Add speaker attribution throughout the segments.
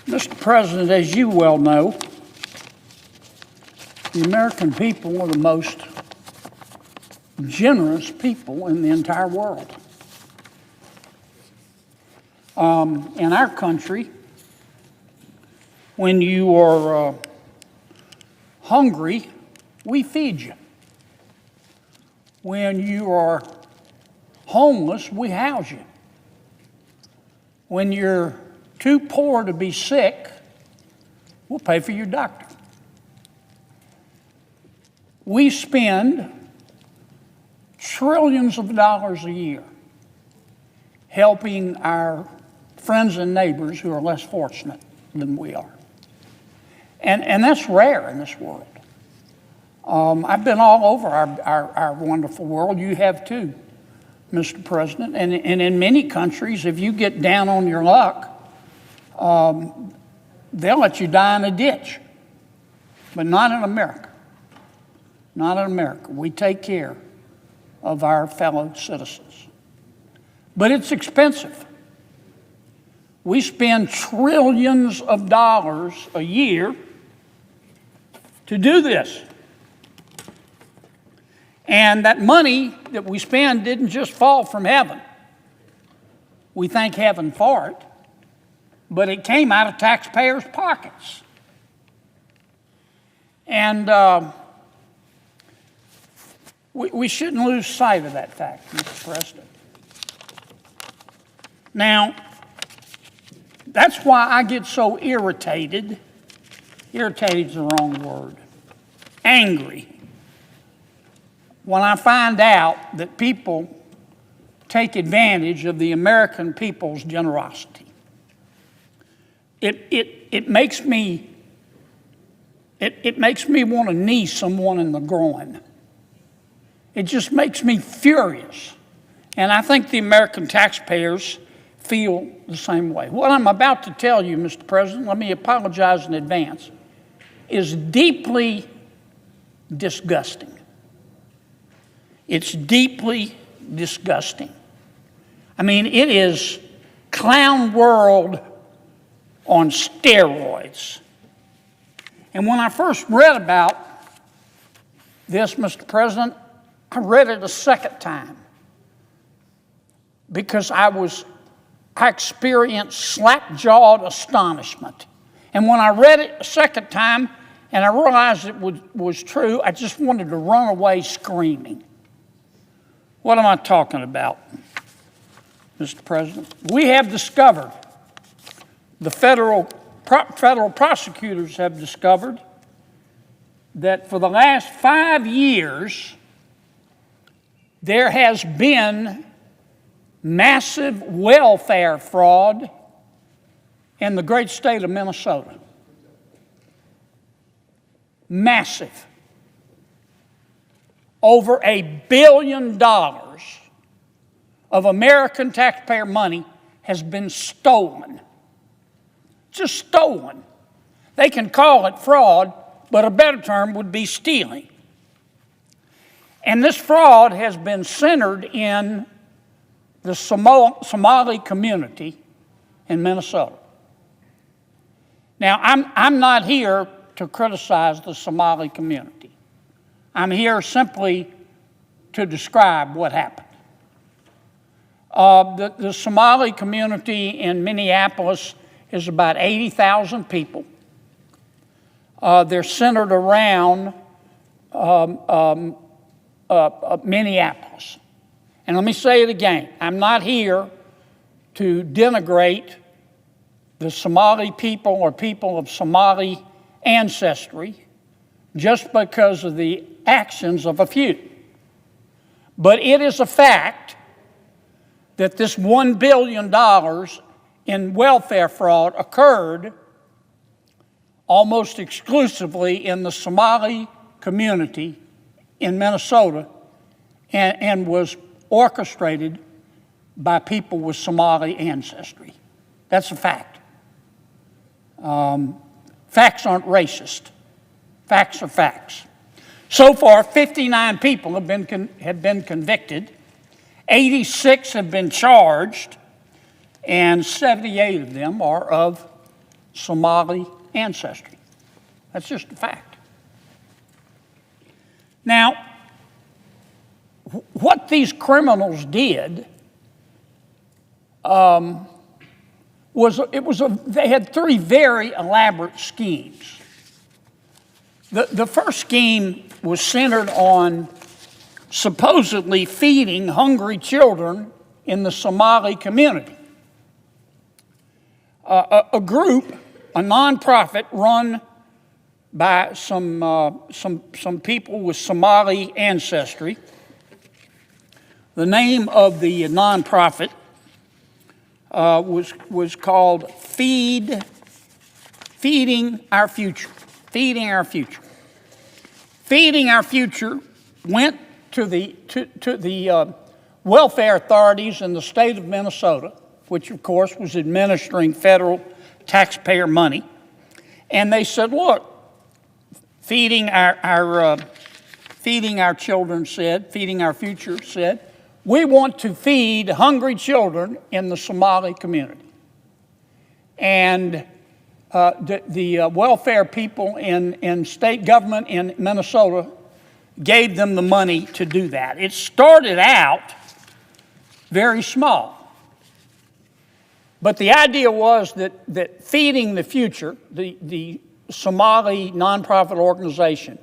Speaker 1: Mr. President, as you well know, the American people are the most generous people in the entire world. In our country, when you are hungry, we feed you. When you are homeless, we house you. When you're too poor to be sick, we'll pay for your doctor. We spend trillions of dollars a year helping our friends and neighbors who are less fortunate than we are. And that's rare in this world. I've been all over our wonderful world. You have too, Mr. President. And in many countries, if you get down on your luck, they'll let you die in a ditch. But not in America. Not in America. We take care of our fellow citizens. But it's expensive. We spend trillions of dollars a year to do this. And that money that we spend didn't just fall from heaven. We thank heaven for it, but it came out of taxpayers' pockets. And we shouldn't lose sight of that fact, Mr. President. Now, that's why I get so irritated. Irritated's the wrong word. Angry. When I find out that people take advantage of the American people's generosity. It makes me want to knee someone in the groin. It just makes me furious. And I think the American taxpayers feel the same way. What I'm about to tell you, Mr. President, let me apologize in advance, is deeply disgusting. It's deeply disgusting. I mean, it is clown world on steroids. And when I first read about this, Mr. President, I read it a second time because I experienced slack-jawed astonishment. And when I read it a second time and I realized it was true, I just wanted to run away screaming. What am I talking about, Mr. President? We have discovered, the federal prosecutors have discovered, that for the last 5 years, there has been massive welfare fraud in the great state of Minnesota. Massive. Over $1 billion of American taxpayer money has been stolen. Just stolen. They can call it fraud, but a better term would be stealing. And this fraud has been centered in the Somali community in Minnesota. Now, I'm not here to criticize the Somali community. I'm here simply to describe what happened. The Somali community in Minneapolis is about 80,000 people. They're centered around Minneapolis. And let me say it again. I'm not here to denigrate the Somali people or people of Somali ancestry just because of the actions of a few. But it is a fact that this $1 billion in welfare fraud occurred almost exclusively in the Somali community in Minnesota and was orchestrated by people with Somali ancestry. That's a fact. Facts aren't racist. Facts are facts. So far, 59 people have been convicted, 86 have been charged, and 78 of them are of Somali ancestry. That's just a fact. Now, what these criminals did they had three very elaborate schemes. The first scheme was centered on supposedly feeding hungry children in the Somali community. A group, a nonprofit run by some people with Somali ancestry. The name of the nonprofit was called Feeding Our Future. Feeding Our Future. Feeding Our Future went to the welfare authorities in the state of Minnesota, which of course was administering federal taxpayer money, and they said, "Look, Feeding Our Children said, Feeding Our Future said, we want to feed hungry children in the Somali community." And the welfare people in state government in Minnesota gave them the money to do that. It started out very small. But the idea was that Feeding the Future, the Somali nonprofit organization,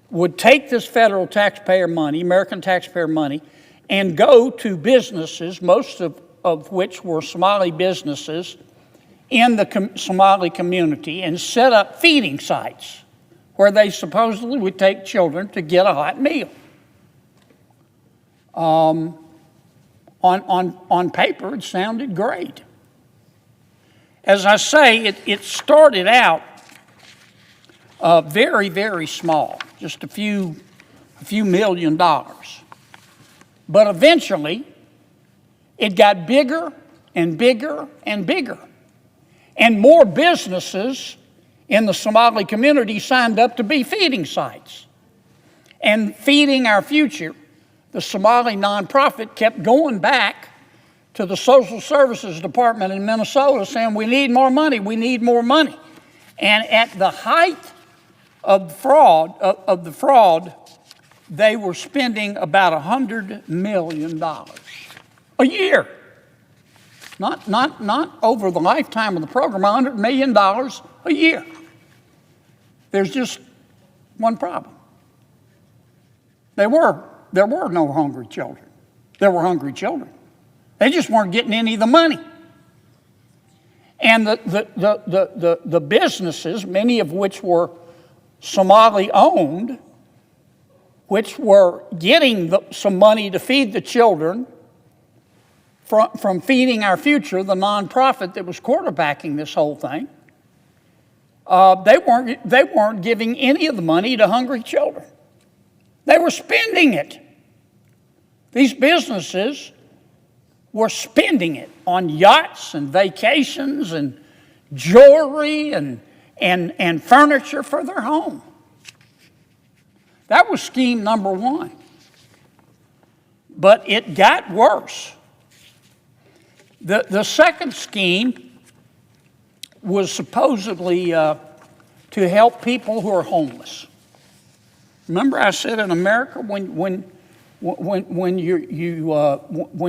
Speaker 1: would take this federal taxpayer money, American taxpayer money, and go to businesses, most of which were Somali businesses, in the Somali community, and set up feeding sites where they supposedly would take children to get a hot meal. On paper, it sounded great. As I say, it started out very, very small, just a few $1 million. But eventually, it got bigger and bigger and bigger. And more businesses in the Somali community signed up to be feeding sites. And Feeding Our Future, the Somali nonprofit, kept going back to the Social Services Department in Minnesota saying, "We need more money, we need more money." And at the height of the fraud, they were spending about $100 million a year. Not over the lifetime of the program, $100 million a year. There's just one problem. There were no hungry children. There were hungry children. They just weren't getting any of the money. And the businesses, many of which were Somali owned, which were getting some money to feed the children from Feeding Our Future, the nonprofit that was quarterbacking this whole thing, they weren't giving any of the money to hungry children. They were spending it. These businesses were spending it on yachts and vacations and jewelry and furniture for their home. That was scheme number one. But it got worse. The second scheme was supposedly to help people who are homeless. Remember, I said in America, when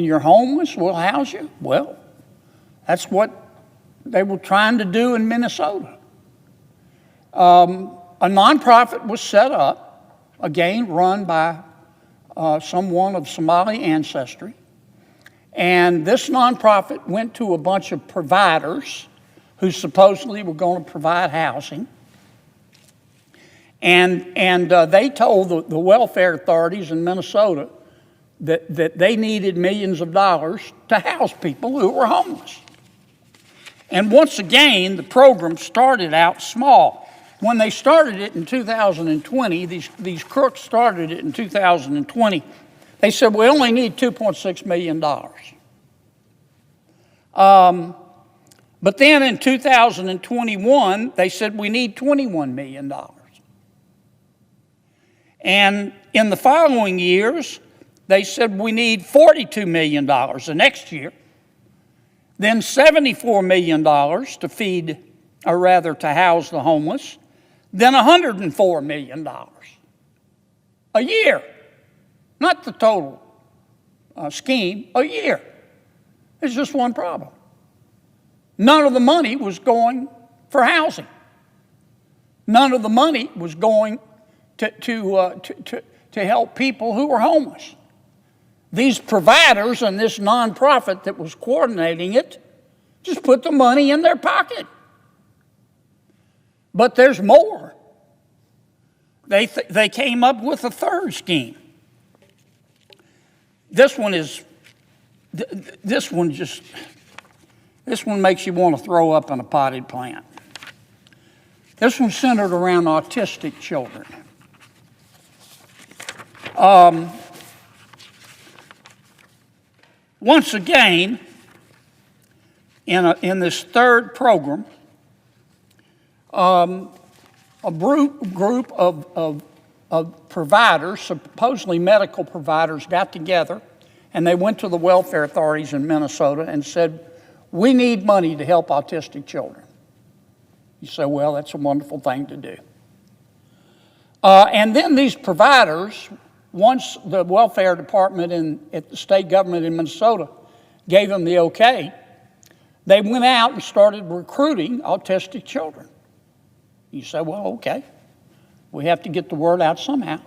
Speaker 1: you're homeless, we'll house you. Well, that's what they were trying to do in Minnesota. A nonprofit was set up, again run by someone of Somali ancestry. And this nonprofit went to a bunch of providers who supposedly were going to provide housing. And they told the welfare authorities in Minnesota that they needed millions of dollars to house people who were homeless. And once again, the program started out small. When they started it in 2020, these crooks started it in 2020, they said, we only need $2.6 million. But then in 2021, they said we need $21 million. And in the following years, they said we need $42 million the next year, then $74 million to feed or rather to house the homeless, than $104 million a year. Not the total scheme, a year. There's just one problem. None of the money was going for housing. None of the money was going to help people who were homeless. These providers and this nonprofit that was coordinating it just put the money in their pocket. But there's more. They came up with a third scheme. This one makes you want to throw up in a potted plant. This one's centered around autistic children. Once again, in this third program, a group of providers, supposedly medical providers, got together and they went to the welfare authorities in Minnesota and said, we need money to help autistic children. You say, well, that's a wonderful thing to do. And then these providers, once the welfare department at the state government in Minnesota gave them the okay, they went out and started recruiting autistic children. You say, well, okay, we have to get the word out somehow.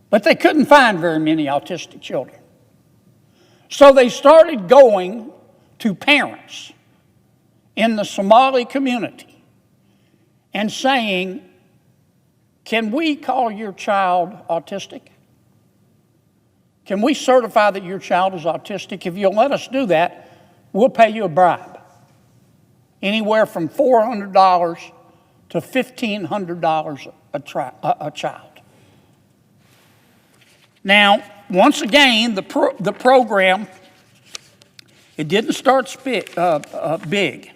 Speaker 1: But they couldn't find very many autistic children. So they started going to parents in the Somali community and saying, can we call your child autistic? Can we certify that your child is autistic? If you'll let us do that, we'll pay you a bribe. Anywhere from $400 to $1,500 a child. Now, once again, the program, it didn't start big.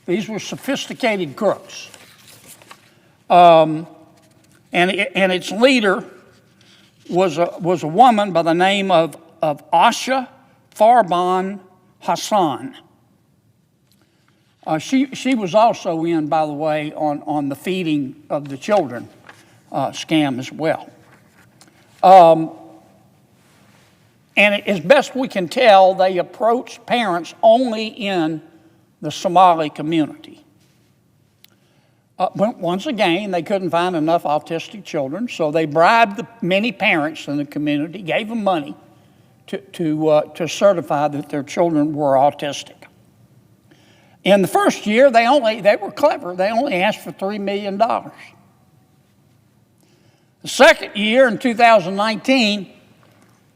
Speaker 1: These were sophisticated crooks. And its leader was a woman by the name of Asha Farban Hassan. She was also in, by the way, on the feeding of the children scam as well. And as best we can tell, they approached parents only in the Somali community. But once again, they couldn't find enough autistic children, so they bribed many parents in the community, gave them money to certify that their children were autistic. In the first year, they were clever. They only asked for $3 million. The second year, in 2019,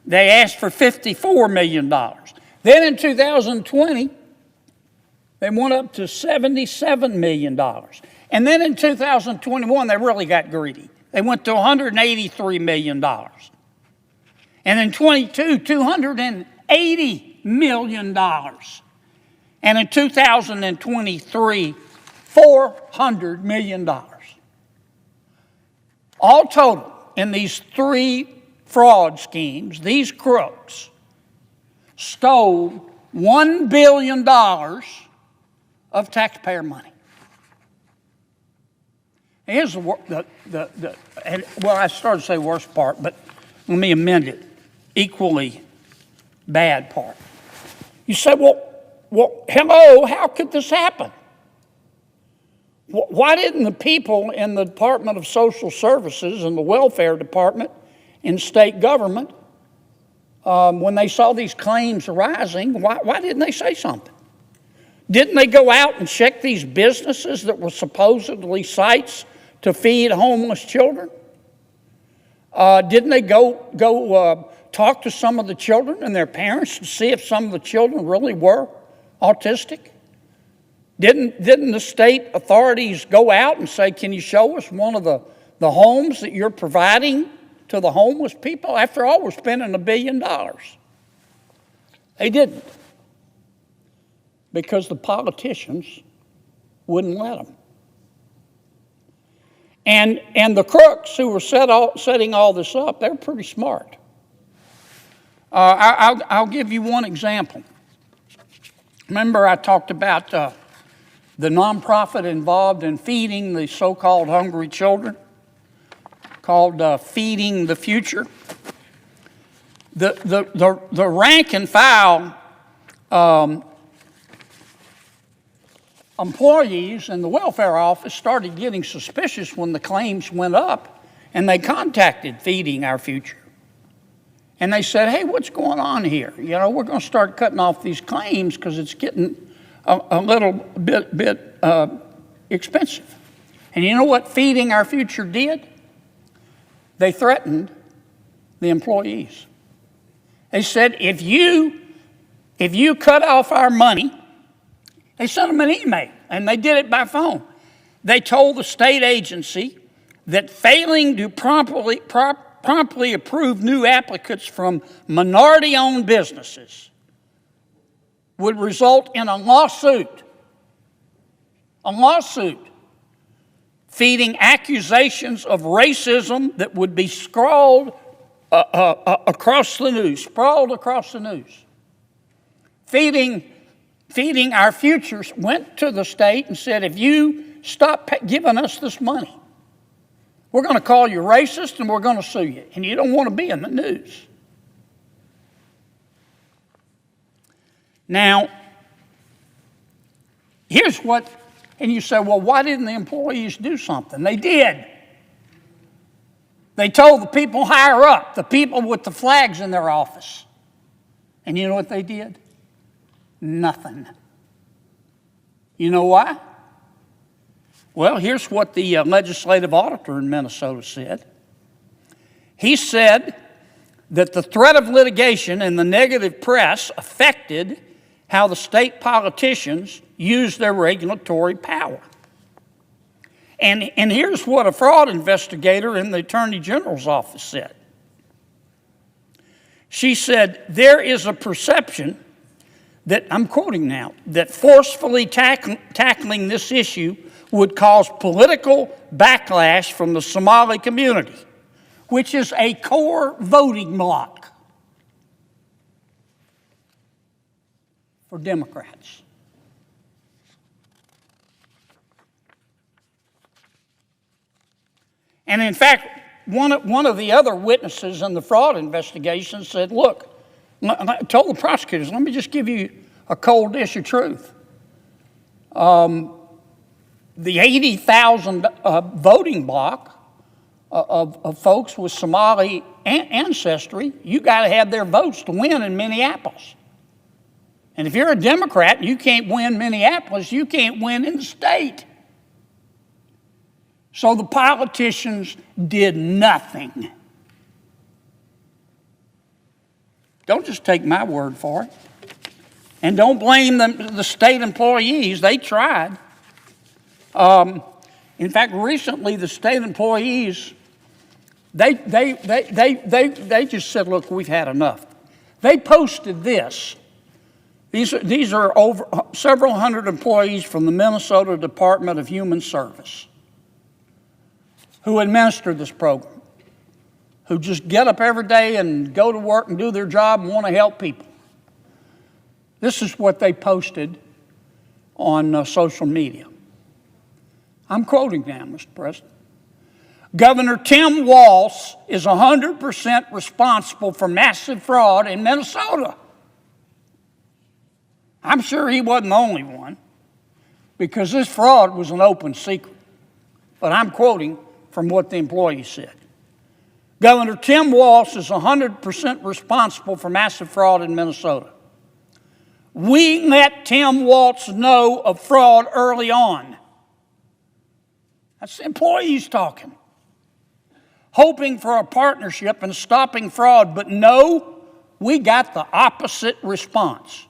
Speaker 1: they asked for $54 million. Then in 2020, they went up to $77 million. And then in 2021, they really got greedy. They went to $183 million. And in 22, $280 million. And in 2023, $400 million. All total, in these three fraud schemes, these crooks stole $1 billion of taxpayer money. And here's I started to say worst part, but let me amend it. Equally bad part. You say, well, hello, how could this happen? Why didn't the people in the Department of Social Services and the Welfare Department in state government, when they saw these claims arising, why didn't they say something? Didn't they go out and check these businesses that were supposedly sites to feed homeless children? Didn't they go talk to some of the children and their parents to see if some of the children really were autistic? Didn't the state authorities go out and say, can you show us one of the homes that you're providing to the homeless people? After all, we're spending $1 billion. They didn't. Because the politicians wouldn't let them. And the crooks who were setting all this up, they're pretty smart. I'll give you one example. Remember I talked about the nonprofit involved in feeding the so-called hungry children, called Feeding the Future. The rank and file employees in the welfare office started getting suspicious when the claims went up, and they contacted Feeding Our Future. And they said, hey, what's going on here? You know, we're going to start cutting off these claims because it's getting a little bit expensive. And you know what Feeding Our Future did? They threatened the employees. They said, if you cut off our money, they sent them an email, and they did it by phone. They told the state agency that failing to promptly approve new applicants from minority-owned businesses would result in a lawsuit, feeding accusations of racism that would be sprawled across the news. Feeding Our Futures went to the state and said, if you stop giving us this money, we're going to call you racist and we're going to sue you. And you don't want to be in the news. Now, here's what, and you say, well, why didn't the employees do something? They did. They told the people higher up, the people with the flags in their office. And you know what they did? Nothing. You know why? Well, here's what the legislative auditor in Minnesota said. He said that the threat of litigation and the negative press affected how the state politicians use their regulatory power. And here's what a fraud investigator in the Attorney General's office said. She said, there is a perception that, I'm quoting now, that forcefully tackling this issue would cause political backlash from the Somali community, which is a core voting bloc for Democrats. And in fact, one of the other witnesses in the fraud investigation said, look, I told the prosecutors, let me just give you a cold dish of truth. The 80,000 voting bloc of folks with Somali ancestry, you got to have their votes to win in Minneapolis. And if you're a Democrat and you can't win Minneapolis, you can't win in the state. So the politicians did nothing. Don't just take my word for it. And don't blame the state employees. They tried. In fact, recently the state employees, they just said, look, we've had enough. They posted this. These are over several hundred employees from the Minnesota Department of Human Service who administer this program, who just get up every day and go to work and do their job and want to help people. This is what they posted on social media. I'm quoting now, Mr. President. Governor Tim Walz is 100% responsible for massive fraud in Minnesota. I'm sure he wasn't the only one, because this fraud was an open secret. But I'm quoting from what the employee said. Governor Tim Walz is 100% responsible for massive fraud in Minnesota. We let Tim Walz know of fraud early on. That's the employees talking. Hoping for a partnership and stopping fraud, but no, we got the opposite response.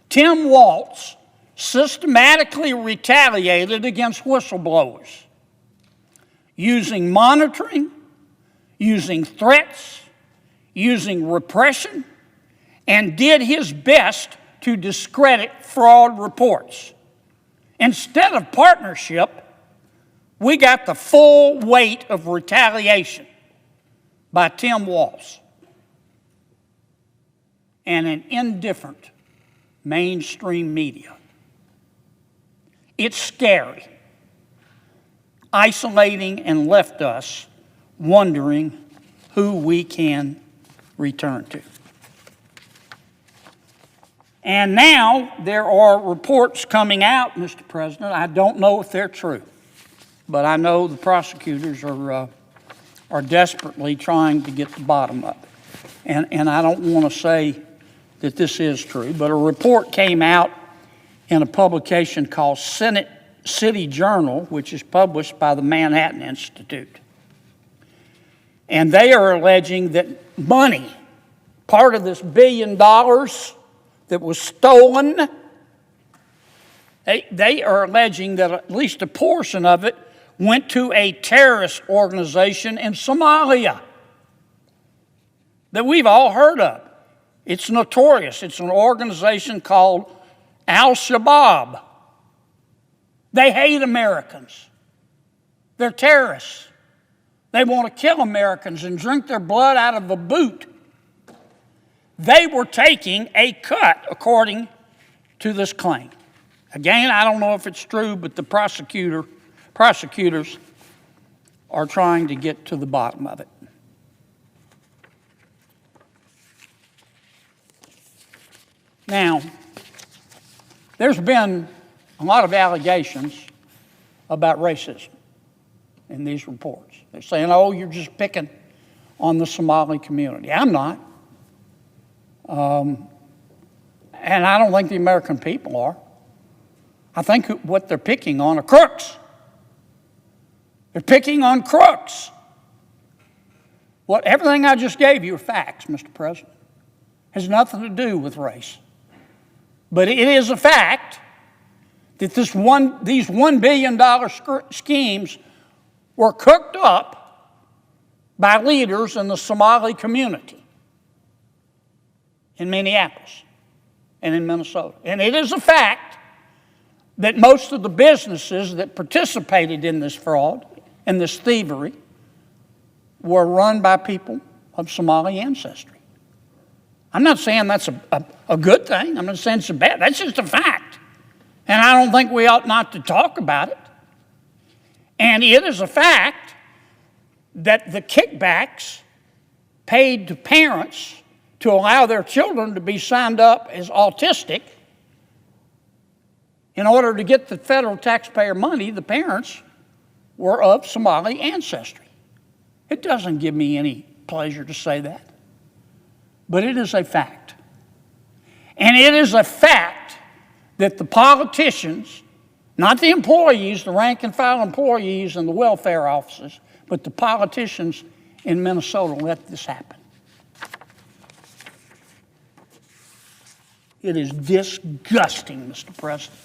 Speaker 1: Tim Walz systematically retaliated against whistleblowers, using monitoring, using threats, using repression, and did his best to discredit fraud reports. Instead of partnership, we got the full weight of retaliation by Tim Walz and an indifferent mainstream media. It's scary, isolating, and left us wondering who we can return to. And now there are reports coming out, Mr. President. I don't know if they're true, but I know the prosecutors are desperately trying to get the bottom of it. And I don't want to say that this is true, but a report came out in a publication called City Journal, which is published by the Manhattan Institute. And they are alleging that money, part of this $1 billion that was stolen, they are alleging that at least a portion of it went to a terrorist organization in Somalia that we've all heard of. It's notorious. It's an organization called Al-Shabaab. They hate Americans. They're terrorists. They want to kill Americans and drink their blood out of a boot. They were taking a cut, according to this claim. Again, I don't know if it's true, but the prosecutors are trying to get to the bottom of it. Now, there's been a lot of allegations about racism in these reports. They're saying, oh, you're just picking on the Somali community. I'm not. And I don't think the American people are. I think what they're picking on are crooks. They're picking on crooks. Everything I just gave you are facts, Mr. President. It has nothing to do with race. But it is a fact that these $1 billion schemes were cooked up by leaders in the Somali community in Minneapolis and in Minnesota. And it is a fact that most of the businesses that participated in this fraud and this thievery were run by people of Somali ancestry. I'm not saying that's a good thing. I'm not saying it's a bad. That's just a fact. And I don't think we ought not to talk about it. And it is a fact that the kickbacks paid to parents to allow their children to be signed up as autistic, in order to get the federal taxpayer money, the parents were of Somali ancestry. It doesn't give me any pleasure to say that, but it is a fact. And it is a fact that the politicians, not the employees, the rank and file employees and the welfare offices, but the politicians in Minnesota let this happen. It is disgusting, Mr. President.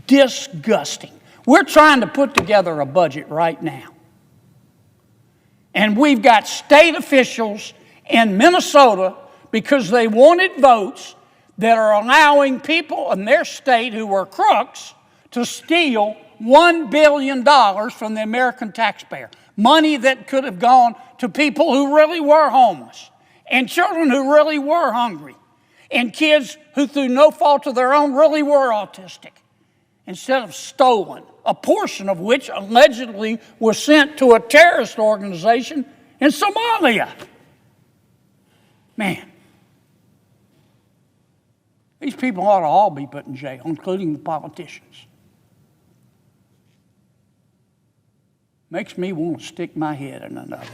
Speaker 1: Disgusting. We're trying to put together a budget right now. And we've got state officials in Minnesota, because they wanted votes, that are allowing people in their state who are crooks to steal $1 billion from the American taxpayer. Money that could have gone to people who really were homeless, and children who really were hungry, and kids who, through no fault of their own, really were autistic, instead of stolen, a portion of which allegedly was sent to a terrorist organization in Somalia. Man, these people ought to all be put in jail, including the politicians. Makes me want to stick my head in another.